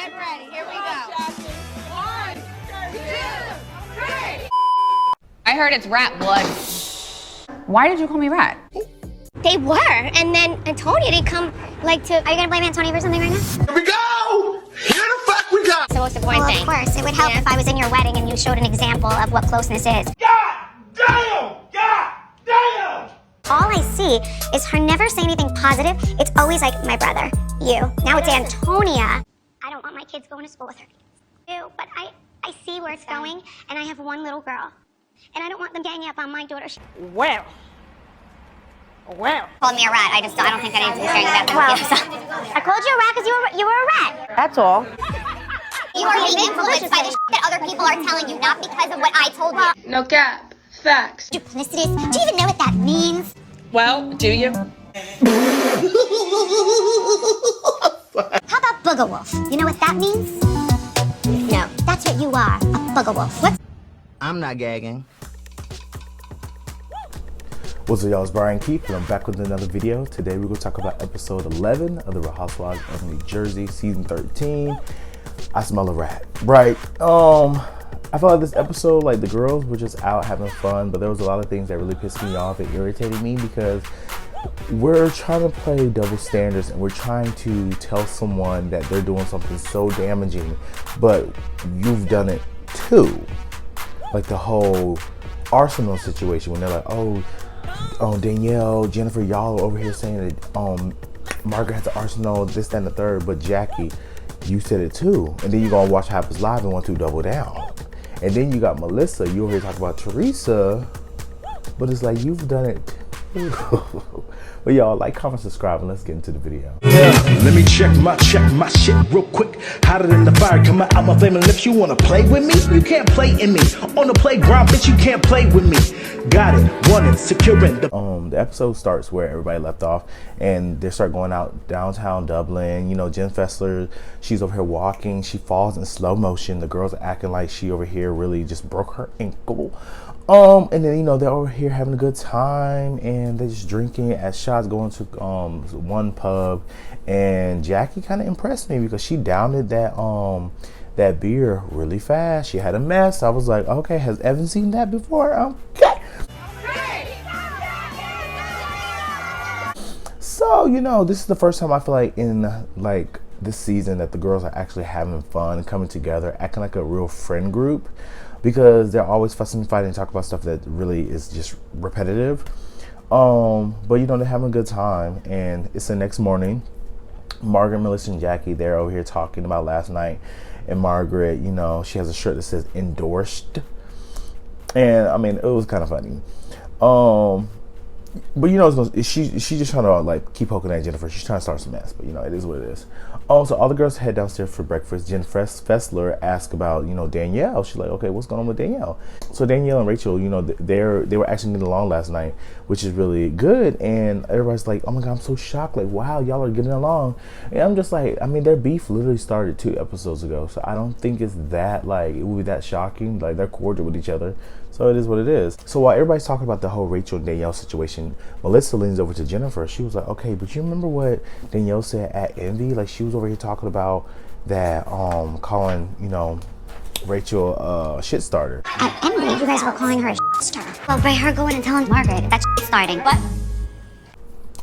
Get ready. Here we go. 1, 2, 3. I heard it's rat blood. Why did you call me rat? They were, and then Antonia didn't come, like, to... Are you gonna blame Antonia for something right now? Here we go! Here the fuck we go! It's the most important thing. Of course. It would help if I was in your wedding and you showed an example of what closeness is. God damn! God damn! All I see is her never say anything positive. It's always like, my brother, you. Now it's Antonia. I don't want my kids going to school with her. Ew, but I see where it's going, and I have one little girl. And I don't want them ganging up on my daughter. Well. Called me a rat. I don't think I need to be sharing that with you. I called you a rat because you were a rat. That's all. You are being influenced by the shit that other people are telling you, not because of what I told you. No cap. Facts. Duplicitous. Do you even know what that means? Well, do you? How about booger wolf? You know what that means? No. That's what you are, a booger wolf. What? I'm not gagging. What's up, y'all? It's Brian Keith, and I'm back with another video. Today we're going to talk about episode 11 of the Real Housewives of New Jersey, season 13. I smell a rat, right? I felt like this episode, like, the girls were just out having fun, but there was a lot of things that really pissed me off and irritated me because we're trying to play double standards and we're trying to tell someone that they're doing something so damaging, but you've done it too. Like the whole Arsenal situation when they're like, oh, Danielle, Jennifer, y'all are over here saying that Margaret has the Arsenal, this, that, and the third, but Jackie, you said it too. And then you're gonna watch Happens Live and want to double down. And then you got Melissa, you over here talking about Teresa, but it's like you've done it too. But y'all, like, comment, subscribe, and let's get into the video. Yeah, let me check my shit real quick. Hotter than the fire coming out my flaming lips. You wanna play with me? You can't play in me. On the playground, bitch, you can't play with me. Got it, won it, securing the episode starts where everybody left off, and they start going out downtown Dublin. You know, Jen Fessler, she's over here walking. She falls in slow motion. The girls are acting like she over here really just broke her ankle. And then, you know, they're over here having a good time, and they're just drinking as shots going to one pub. And Jackie kind of impressed me because she downed that beer really fast. She had a mess. I was like, okay, has Evan seen that before? Okay. So, you know, this is the first time I feel like in like this season that the girls are actually having fun, coming together, acting like a real friend group, because they're always fussing and fighting and talk about stuff that really is just repetitive. But you know, they're having a good time, and it's the next morning. Margaret, Melissa, and Jackie, they're over here talking about last night, and Margaret, you know, she has a shirt that says endorsed, and I mean, it was kind of funny. But you know, she's just trying to like keep poking at Jennifer. She's trying to start some mess, but you know, it is what it is. So all the girls head downstairs for breakfast. Jen Fessler asked about, you know, Danielle. She's like, okay, what's going on with Danielle? So Danielle and Rachel, you know, they were actually getting along last night, which is really good. And everybody's like, oh my God, I'm so shocked. Like, wow, y'all are getting along. And I'm just like, I mean, their beef literally started 2 episodes ago. So I don't think it's that, like, it would be that shocking. Like, they're cordial with each other. So it is what it is. So while everybody's talking about the whole Rachel and Danielle situation, Melissa leans over to Jennifer. She was like, okay, but you remember what Danielle said at Envy? Like, she was over here talking about that, calling, you know, Rachel a shit starter. At Envy, you guys were calling her a shit starter. Well, by her going and telling Margaret that's shit starting. What?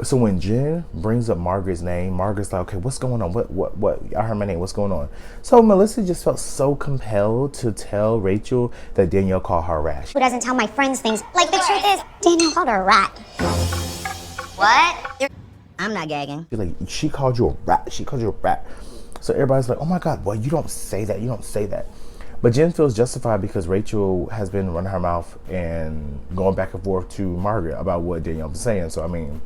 So when Jen brings up Margaret's name, Margaret's like, okay, what's going on? What? I heard my name. What's going on? So Melissa just felt so compelled to tell Rachel that Danielle called her a rat. Who doesn't tell my friends things? Like, the truth is, Danielle called her a rat. What? I'm not gagging. Like, she called you a rat. She called you a rat. So everybody's like, oh my God, well, you don't say that. You don't say that. But Jen feels justified because Rachel has been running her mouth and going back and forth to Margaret about what Danielle was saying. So, I mean,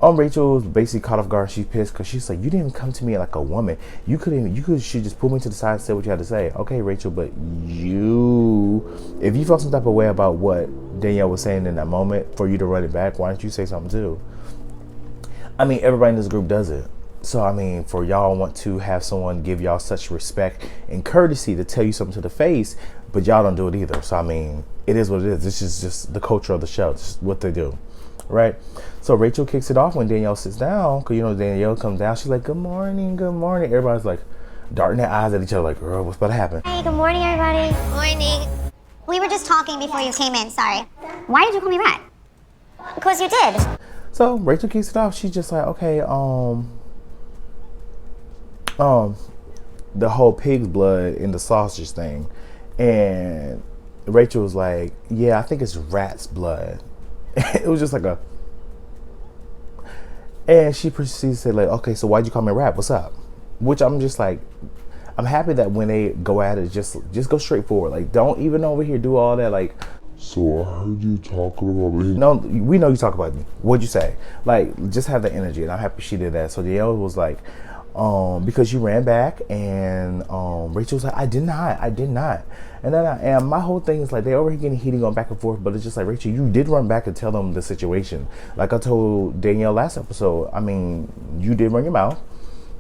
Rachel was basically caught off guard. She's pissed because she's like, you didn't even come to me like a woman. You should just pull me to the side and say what you had to say. Okay, Rachel, but if you felt some type of way about what Danielle was saying in that moment, for you to run it back, why don't you say something too? I mean, everybody in this group does it. So, I mean, for y'all want to have someone give y'all such respect and courtesy to tell you something to the face, but y'all don't do it either. So, I mean, it is what it is. This is just the culture of the show. It's just what they do. Right? So Rachel kicks it off when Danielle sits down, because, you know, Danielle comes down. She's like, good morning, good morning. Everybody's like, darting their eyes at each other like, girl, what's about to happen? Hey, good morning, everybody. Morning. We were just talking before you came in, sorry. Why did you call me rat? Because you did. So Rachel kicks it off. She's just like, okay, the whole pig's blood in the sausage thing. And Rachel was like, yeah, I think it's rat's blood. It was just like a, and she proceeds to say like, okay, so why'd you call me rat? What's up? Which I'm just like, I'm happy that when they go at it, just go straight forward. Like, don't even over here do all that. Like, so I heard you talking about me. no, we know you talk about me. What'd you say? Like, just have the energy, and I'm happy she did that. So Danielle was like, because you ran back, and Rachel was like, I did not. And then and my whole thing is like, they over here getting heated, going back and forth, but it's just like, Rachel, you did run back and tell them the situation. Like I told Danielle last episode, I mean, you did run your mouth.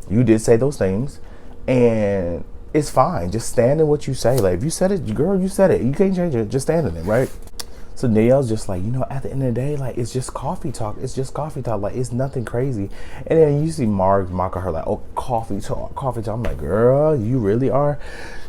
You did say those things, and it's fine. Just stand in what you say. Like, if you said it, girl, you said it. You can't change it. Just stand in it, right? So Danielle's just like, you know, at the end of the day, like, it's just coffee talk. It's just coffee talk. Like, it's nothing crazy. And then you see Marg mocking her like, oh, coffee talk, coffee talk. I'm like, girl, you really are.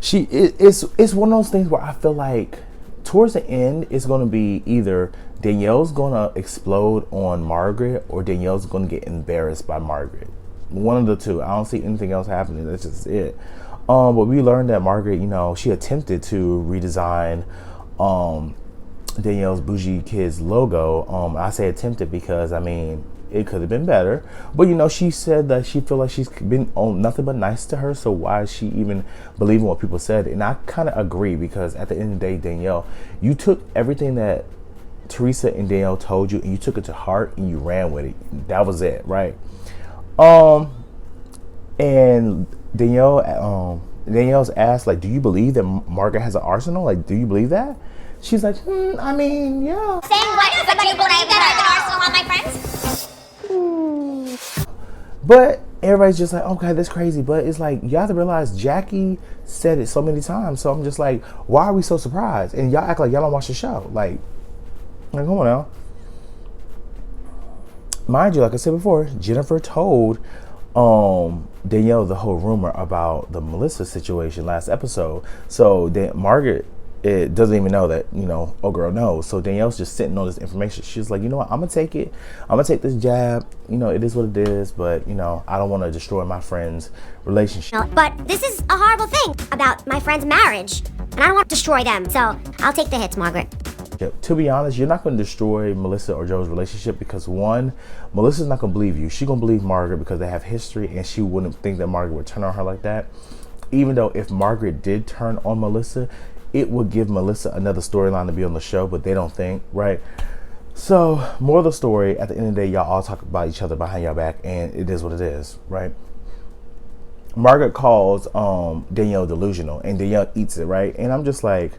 It's one of those things where I feel like towards the end, it's going to be either Danielle's going to explode on Margaret or Danielle's going to get embarrassed by Margaret. One of the two. I don't see anything else happening. That's just it. But we learned that Margaret, you know, she attempted to redesign Danielle's Bougie Kids logo. I say attempted because, I mean, it could have been better. But, you know, she said that she feel like she's been on nothing but nice to her. So why is she even believing what people said? And I kind of agree, because at the end of the day, Danielle, you took everything that Teresa and Danielle told you and you took it to heart and you ran with it. That was it, right? And Danielle's asked, like, do you believe that Margaret has an arsenal? Like, do you believe that? She's like, I mean, yeah. Saying what? But do you believe that I have an arsenal on my friends? But everybody's just like, okay, that's crazy. But it's like, you have to realize Jackie said it so many times. So I'm just like, why are we so surprised? And y'all act like y'all don't watch the show. Like come on now. Mind you, like I said before, Jennifer told Danielle the whole rumor about the Melissa situation last episode. So Margaret, it doesn't even know that, you know, oh girl knows. So Danielle's just sitting on this information. She's like, you know what, I'm gonna take it. I'm gonna take this jab. You know, it is what it is, but you know, I don't want to destroy my friend's relationship. But this is a horrible thing about my friend's marriage, and I don't want to destroy them. So I'll take the hits, Margaret. To be honest, you're not going to destroy Melissa or Joe's relationship, because one, Melissa's not going to believe you. She's going to believe Margaret because they have history, and she wouldn't think that Margaret would turn on her like that. Even though if Margaret did turn on Melissa, it would give Melissa another storyline to be on the show, but they don't think, right? So, more of the story, at the end of the day, y'all all talk about each other behind your back, and it is what it is, right? Margaret calls Danielle delusional, and Danielle eats it, right? And I'm just like,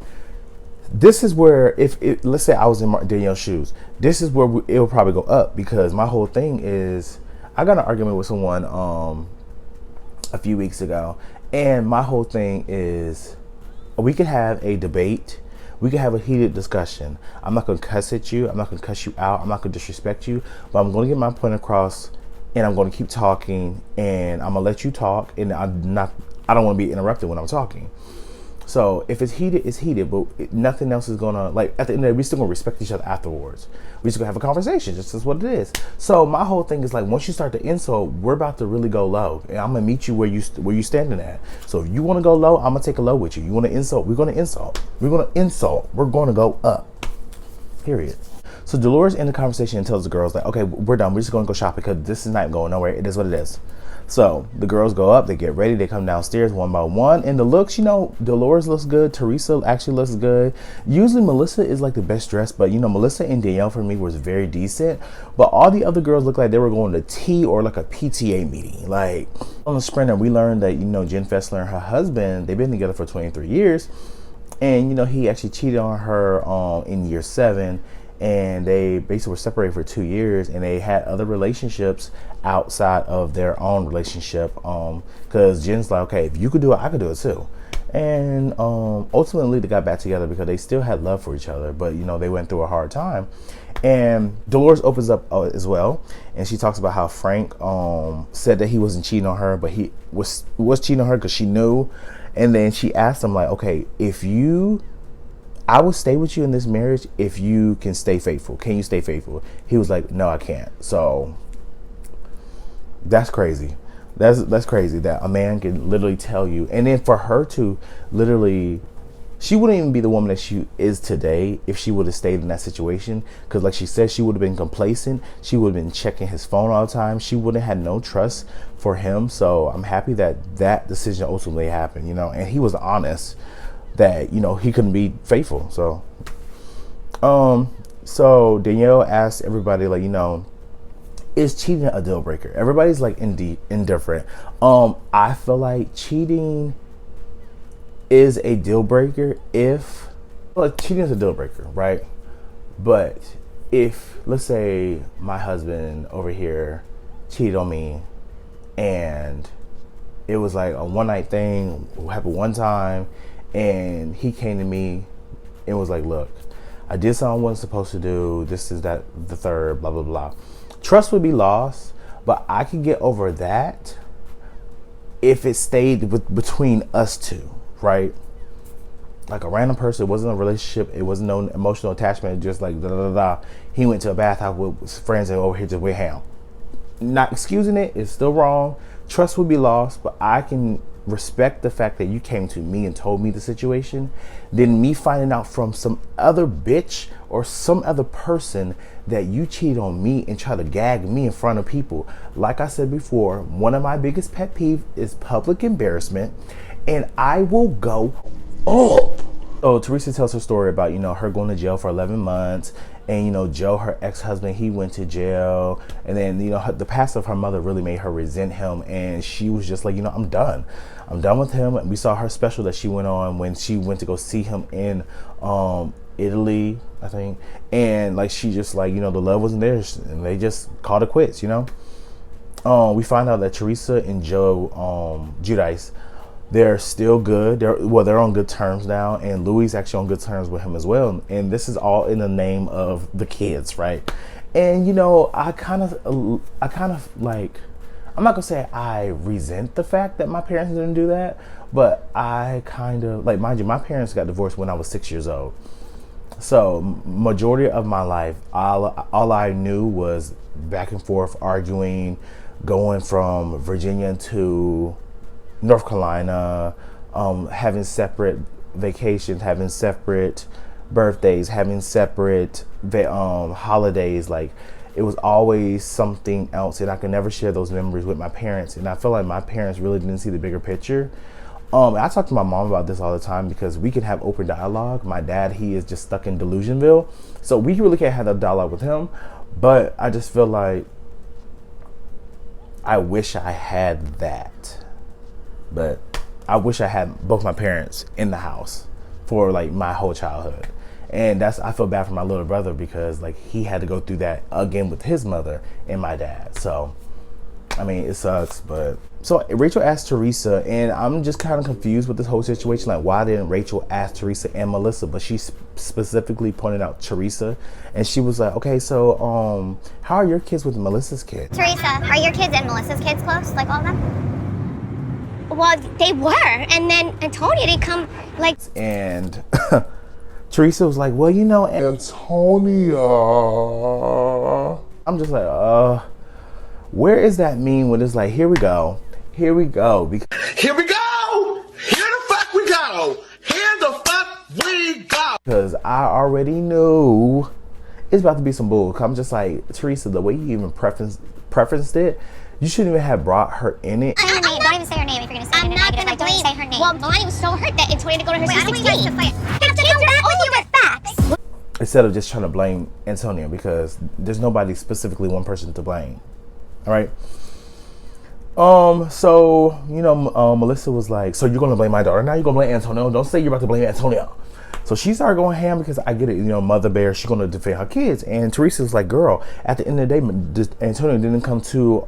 this is where, let's say I was in Danielle's shoes, this is where it will probably go up, because my whole thing is, I got an argument with someone a few weeks ago, and my whole thing is, we could have a debate, we could have a heated discussion. I'm not going to cuss at you, I'm not going to cuss you out, I'm not going to disrespect you, but I'm going to get my point across, and I'm going to keep talking, and I'm going to let you talk, and I don't want to be interrupted when I'm talking. So if it's heated, it's heated, but nothing else is gonna, like, at the end of the day, we still gonna respect each other afterwards. We just gonna have a conversation, just as what it is. So my whole thing is like, once you start the insult, we're about to really go low, and I'm gonna meet you where you standing at. So if you wanna go low, I'm gonna take a low with you. You wanna insult, we're gonna insult. We're gonna insult, we're gonna go up, period. So Dolores in the conversation and tells the girls like, okay, we're done. We're just gonna go shopping because this is not going nowhere. It is what it is. So the girls go up, they get ready, they come downstairs one by one, and the looks, you know, Dolores looks good, Teresa actually looks good. Usually Melissa is like the best dressed, but you know, Melissa and Danielle for me was very decent, but all the other girls look like they were going to tea or like a PTA meeting. Like on the Sprinter, we learned that, you know, Jen Fessler and her husband, they've been together for 23 years, and you know, he actually cheated on her in year 7. And they basically were separated for 2 years, and they had other relationships outside of their own relationship, because Jen's like, okay, if you could do it, I could do it too. And ultimately they got back together because they still had love for each other, but you know, they went through a hard time. And Dolores opens up as well, and she talks about how Frank said that he wasn't cheating on her, but he was cheating on her because she knew. And then she asked him, like, okay, I will stay with you in this marriage if you can stay faithful. Can you stay faithful? He was like, no, I can't. So that's crazy. That's crazy that a man can literally tell you. And then for her to literally, she wouldn't even be the woman that she is today if she would have stayed in that situation. Because like she said, she would have been complacent. She would have been checking his phone all the time. She wouldn't have had no trust for him. So I'm happy that that decision ultimately happened, you know. And he was honest that, you know, he couldn't be faithful. So Danielle asked everybody, like, you know, is cheating a deal breaker? Everybody's like indifferent. I feel like cheating is a deal breaker if, well, cheating is a deal breaker, right? But if, let's say my husband over here cheated on me and it was like a one night thing, happened one time, and he came to me and was like, look, I did something I wasn't supposed to do, this is that, the third, blah, blah, blah. Trust would be lost, but I could get over that if it stayed between us two, right? Like a random person, it wasn't a relationship, it wasn't no emotional attachment, just like da da da da. He went to a bathhouse with his friends and over here just went ham. Not excusing it, it's still wrong. Trust would be lost, but I can respect the fact that you came to me and told me the situation, then me finding out from some other bitch or some other person that you cheat on me and try to gag me in front of people. Like I said before, one of my biggest pet peeves is public embarrassment, and I will go up. So Teresa tells her story about, you know, her going to jail for 11 months, and, you know, Joe, her ex-husband, he went to jail, and then, you know, the past of her mother really made her resent him, and she was just like, you know, I'm done with him. And we saw her special that she went on when she went to go see him in Italy, I think, and like she just like, you know, the love wasn't there, and they just called it quits, you know. We find out that Teresa and Joe Giudice, they're still good. They're on good terms now, and Louis actually on good terms with him as well. And this is all in the name of the kids, right? And you know, I kind of like, I'm not gonna say I resent the fact that my parents didn't do that, but I kind of like, mind you, my parents got divorced when I was 6 years old. So majority of my life, all I knew was back and forth arguing, going from Virginia to North Carolina, having separate vacations, having separate birthdays, having separate holidays. Like, it was always something else, and I could never share those memories with my parents. And I feel like my parents really didn't see the bigger picture. I talk to my mom about this all the time because we can have open dialogue. My dad, he is just stuck in Delusionville, so we really can't have that dialogue with him. But I just feel like I wish I had that. But I wish I had both my parents in the house for like my whole childhood. And I feel bad for my little brother because like he had to go through that again with his mother and my dad. So, I mean, it sucks, but. So Rachel asked Teresa, and I'm just kind of confused with this whole situation. Like, why didn't Rachel ask Teresa and Melissa? But she specifically pointed out Teresa, and she was like, okay, so how are your kids with Melissa's kids? Teresa, are your kids and Melissa's kids close? Like all of them? Well, they were, and then Antonia didn't come, like. And Teresa was like, well, you know, Antonia. I'm just like, where is that meme when it's like, here we go. Here we go. Here we go! Here the fuck we go! Here the fuck we go! Because I already knew it's about to be some bull. I'm just like, Teresa, the way you even preferenced it, you shouldn't even have brought her in it. Don't even say her name if you're going to say her name. I'm not going to say her name. Well, Melania was so hurt that Antonia had to go to her 16. I don't want you guys to fight. Have to come back with you with facts. Instead of just trying to blame Antonia, because there's nobody, specifically one person to blame. All right. So, you know, Melissa was like, so you're going to blame my daughter now? You're going to blame Antonio? Don't say you're about to blame Antonio. So she started going ham because I get it, you know, mother bear, she's going to defend her kids. And Teresa was like, girl, at the end of the day, Antonio didn't come to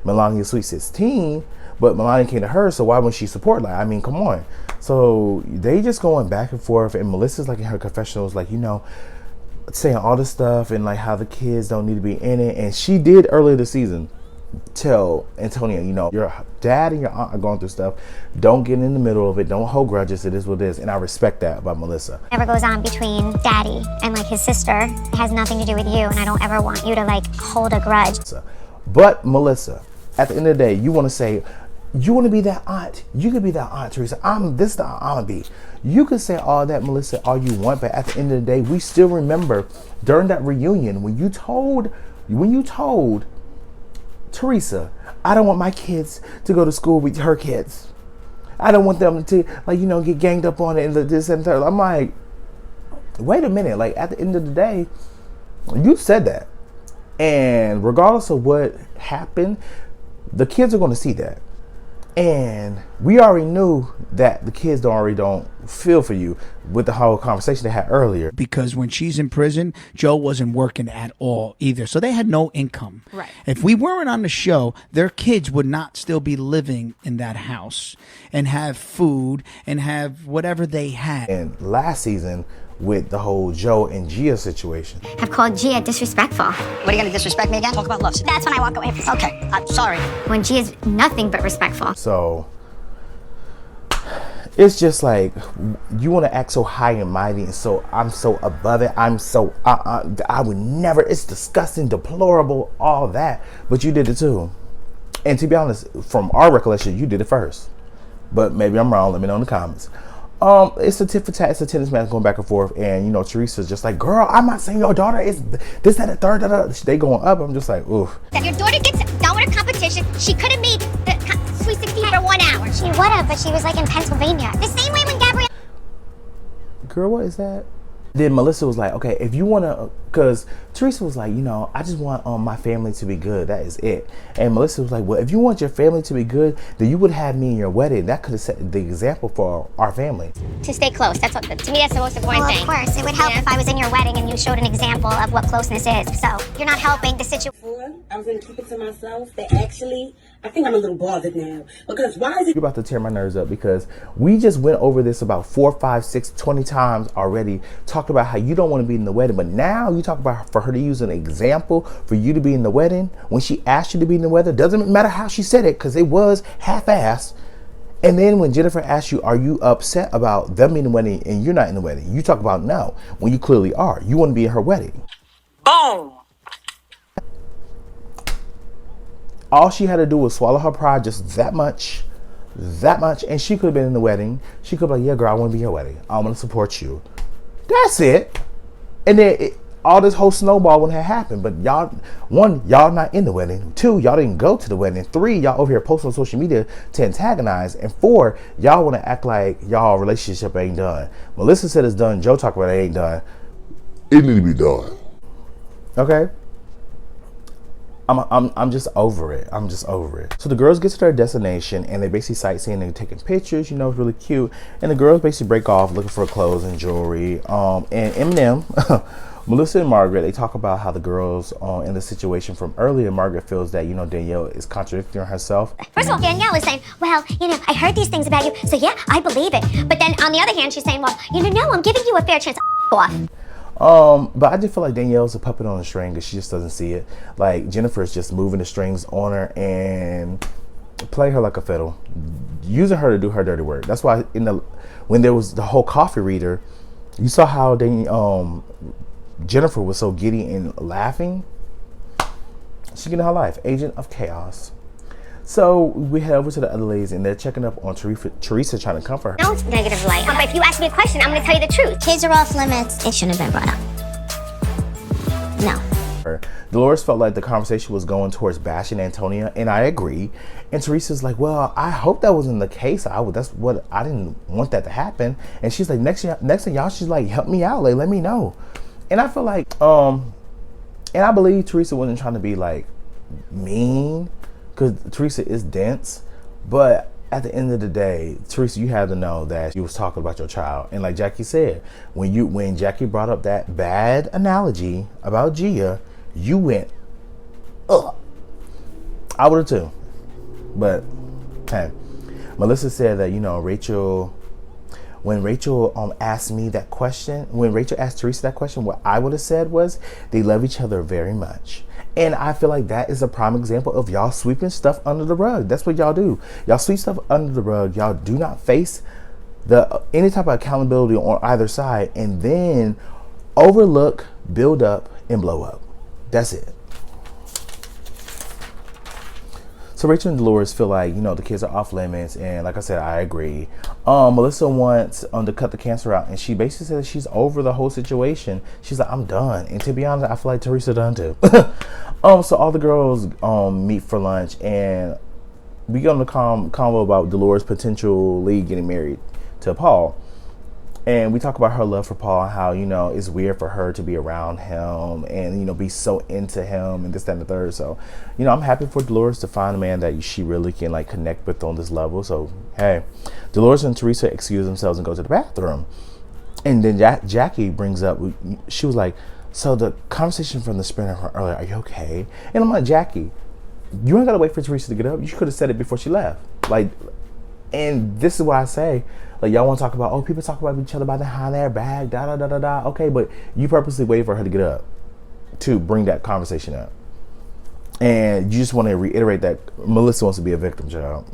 Melania's Sweet 16, but Melania came to her, so why wouldn't she support? Like, I mean, come on. So they just going back and forth, and Melissa's like in her confessionals, like, you know, saying all this stuff and like how the kids don't need to be in it. And she did earlier this season tell Antonia, you know, your dad and your aunt are going through stuff. Don't get in the middle of it. Don't hold grudges. It is what it is. And I respect that about Melissa. Whatever goes on between daddy and like his sister, it has nothing to do with you, and I don't ever want you to like hold a grudge. But Melissa, at the end of the day, you want to say, you want to be that aunt. You could be that aunt, Teresa. This is the aunt I'm gonna be. You could say all that, Melissa, all you want, but at the end of the day, we still remember during that reunion when you told Teresa, I don't want my kids to go to school with her kids. I don't want them to, like, you know, get ganged up on it and this and that. I'm like, wait a minute. Like, at the end of the day, you said that. And regardless of what happened, the kids are going to see that. And we already knew that the kids don't feel for you with the whole conversation they had earlier. Because when she's in prison, Joe wasn't working at all either. So they had no income. Right. If we weren't on the show, their kids would not still be living in that house and have food and have whatever they had. And last season, with the whole Joe and Gia situation. I've called Gia disrespectful. What, are you gonna disrespect me again? Talk about love. That's when I walk away. Okay, I'm sorry. When Gia's nothing but respectful. So it's just like you want to act so high and mighty and so I'm so above it. I'm so I would never. It's disgusting, deplorable, all that. But you did it too. And to be honest, from our recollection, you did it first. But maybe I'm wrong. Let me know in the comments. It's a tit for tat. It's a tennis match going back and forth. And, you know, Teresa's just like, girl, I'm not saying your daughter is this, that, and third. They going up. I'm just like, oof. If your daughter gets done with a competition, she could have made the Sweet 16 for 1 hour. She would have, but she was like in Pennsylvania. The same way when Gabrielle... Girl, what is that? Then Melissa was like, okay, if you want to, because Teresa was like, you know, I just want my family to be good. That is it. And Melissa was like, well, if you want your family to be good, then you would have me in your wedding. That could have set the example for our family. To stay close. That's what, to me, that's the most important thing. Of course. It would help if I was in your wedding and you showed an example of what closeness is. So you're not helping the situation. I was going to keep it to myself, but actually, I think I'm a little bothered now. Because why is it... You're about to tear my nerves up because we just went over this about 4, 5, 6, 20 times already. Talked about how you don't want to be in the wedding, but now you talk about for her to use an example for you to be in the wedding when she asked you to be in the wedding. Doesn't matter how she said it because it was half-assed. And then when Jennifer asked you, are you upset about them being in the wedding and you're not in the wedding? You talk about no, when you clearly are. You want to be in her wedding. Boom! All she had to do was swallow her pride just that much, and she could have been in the wedding. She could be like, yeah, girl, I want to be in your wedding. I want to support you. That's it. And then all this whole snowball wouldn't have happened. But y'all, 1, y'all not in the wedding. 2, y'all didn't go to the wedding. 3, y'all over here posting on social media to antagonize. And 4, y'all want to act like y'all relationship ain't done. Melissa said it's done. Joe talked about it ain't done. It need to be done. Okay. I'm just over it. I'm just over it. So the girls get to their destination and they basically sightseeing. They're taking pictures, you know, it's really cute. And the girls basically break off looking for clothes and jewelry. And Eminem, Melissa and Margaret, they talk about how the girls in the situation from earlier, Margaret feels that, you know, Danielle is contradicting herself. First of all, Danielle is saying, well, you know, I heard these things about you, so yeah, I believe it. But then on the other hand, she's saying, well, you know, no, I'm giving you a fair chance. Off. But I just feel like Danielle's a puppet on a string because she just doesn't see it. Like Jennifer's just moving the strings on her and play her like a fiddle, using her to do her dirty work. That's why when there was the whole coffee reader, you saw how Jennifer was so giddy and laughing. She getting her life, agent of chaos. So we head over to the other ladies and they're checking up on Teresa trying to comfort her. No negative light. But if you ask me a question, I'm going to tell you the truth. Kids are off limits. It shouldn't have been brought up. No. Dolores felt like the conversation was going towards bashing Antonia, and I agree. And Teresa's like, well, I hope that wasn't the case. I didn't want that to happen. And she's like, next thing y'all, she's like, help me out. Like, let me know. And I feel like, and I believe Teresa wasn't trying to be like mean, because Teresa is dense, but at the end of the day, Teresa, you had to know that you was talking about your child. And like Jackie said, when Jackie brought up that bad analogy about Gia, you went, ugh. I would have too. But hey, Melissa said that, you know, Rachel when Rachel asked me that question, when Rachel asked Teresa that question, what I would have said was they love each other very much. And I feel like that is a prime example of y'all sweeping stuff under the rug. That's what y'all do. Y'all sweep stuff under the rug. Y'all do not face any type of accountability on either side, and then overlook, build up, and blow up. That's it. So Rachel and Dolores feel like, the kids are off limits, and like I said, I agree. Melissa wants to cut the cancer out, and she basically says she's over the whole situation. She's like, I'm done. And to be honest, I feel like Teresa done too. So all the girls meet for lunch, and we get on the convo about Dolores potentially getting married to Paul. And we talk about her love for Paul, and how, it's weird for her to be around him and, be so into him and this, that, and the third. So, I'm happy for Dolores to find a man that she really can connect with on this level. So, hey, Dolores and Teresa excuse themselves and go to the bathroom. And then Jackie brings up, she was like, so the conversation from the sprinter from earlier, are you okay? And I'm like, Jackie, you ain't got to wait for Teresa to get up. You could have said it before she left. And this is what I say. Y'all want to talk about, people talk about each other behind their back, da-da-da-da-da. Okay, but you purposely waited for her to get up to bring that conversation up. And you just want to reiterate that Melissa wants to be a victim, child.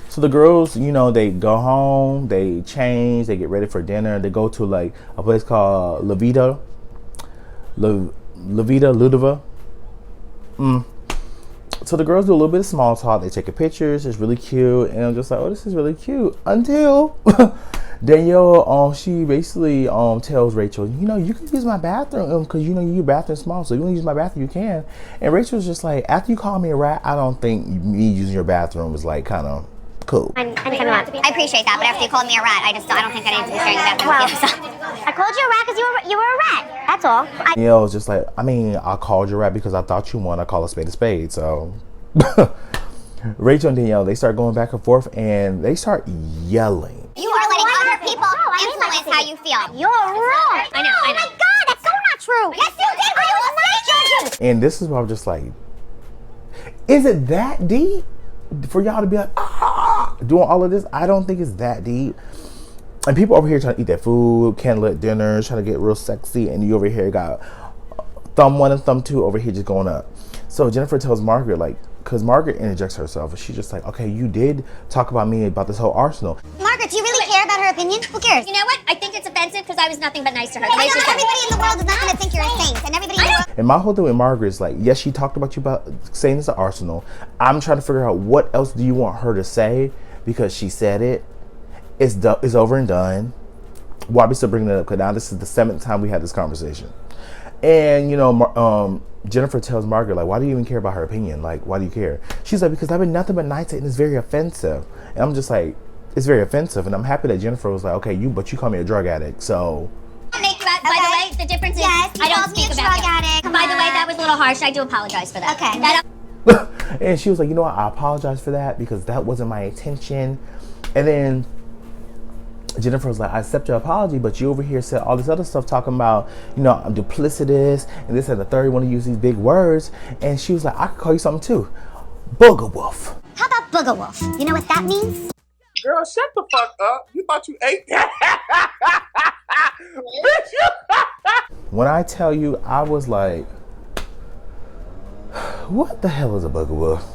So the girls, they go home, they change, they get ready for dinner. They go to a place called La Vida Ludova. So the girls do a little bit of small talk. They take pictures. It's really cute. And I'm just like, oh, this is really cute. Until Danielle, she basically tells Rachel, you can use my bathroom because, your bathroom's small. So you want to use my bathroom, you can. And Rachel's just like, after you call me a rat, I don't think me using your bathroom is kind of cool. I appreciate that, but after you called me a rat, I don't think I need to be sharing the bathroom with you. So. I called you a rat because you were a rat. That's all. Danielle was just like, I called you a rat because I thought you won. I call a spade. So Rachel and Danielle, they start going back and forth, and they start yelling. You are letting other people influence how you feel. You're wrong. I know. Oh my God, that's so not true. Yes, you did. I was not judging. And this is where I'm just like, is it that deep for y'all to be like, doing all of this? I don't think it's that deep. And people over here trying to eat their food, candlelit dinners, trying to get real sexy, and you over here got thumb one and thumb two over here just going up. So Jennifer tells Margaret, because Margaret interjects herself, and she's just like, okay, you did talk about me about this whole arsenal. Margaret, do you really care about her opinion? Who cares? You know what? I think it's offensive because I was nothing but nice to her. Well, everybody in the world is not going to think you're a saint, and everybody in the world. And my whole thing with Margaret is yes, she talked about you about saying it's an arsenal. I'm trying to figure out what else do you want her to say, because she said it. It's over and done. Why are we still bringing it up? Because now this is the 7th time we had this conversation. And, Jennifer tells Margaret, why do you even care about her opinion? Why do you care? She's like, because I've been nothing but nice and it's very offensive. And I'm just like, it's very offensive. And I'm happy that Jennifer was like, okay, but you call me a drug addict, so. Make you out. By the way, the difference is I don't speak about you. By the way, that was a little harsh. I do apologize for that. Okay. And she was like, what? I apologize for that because that wasn't my intention. And then Jennifer was like, I accept your apology, but you over here said all this other stuff talking about, I'm duplicitous and this and the third. You want to use these big words. And she was like, I could call you something too. Booger wolf. How about booger wolf? You know what that means? Girl, shut the fuck up. You thought you ate that? When I tell you, I was like, what the hell is a booger wolf?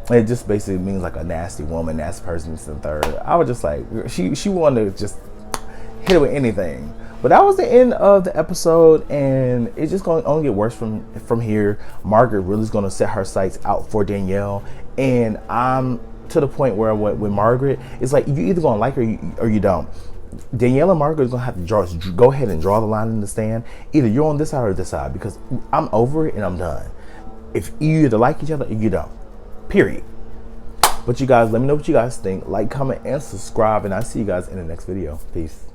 It just basically means a nasty woman, nasty person, this and third. I was just like, she wanted to just hit it with anything. But that was the end of the episode, and it's just going to only get worse from here. Margaret really is going to set her sights out for Danielle, and I'm to the point where with Margaret, it's like you either going to like her or you don't. Danielle and Margaret is going to have to go ahead and draw the line in the sand. Either you're on this side or this side, because I'm over it and I'm done. If you either like each other or you don't. Period. But you guys, let me know what you guys think. Like, comment, and subscribe. And I'll see you guys in the next video. Peace.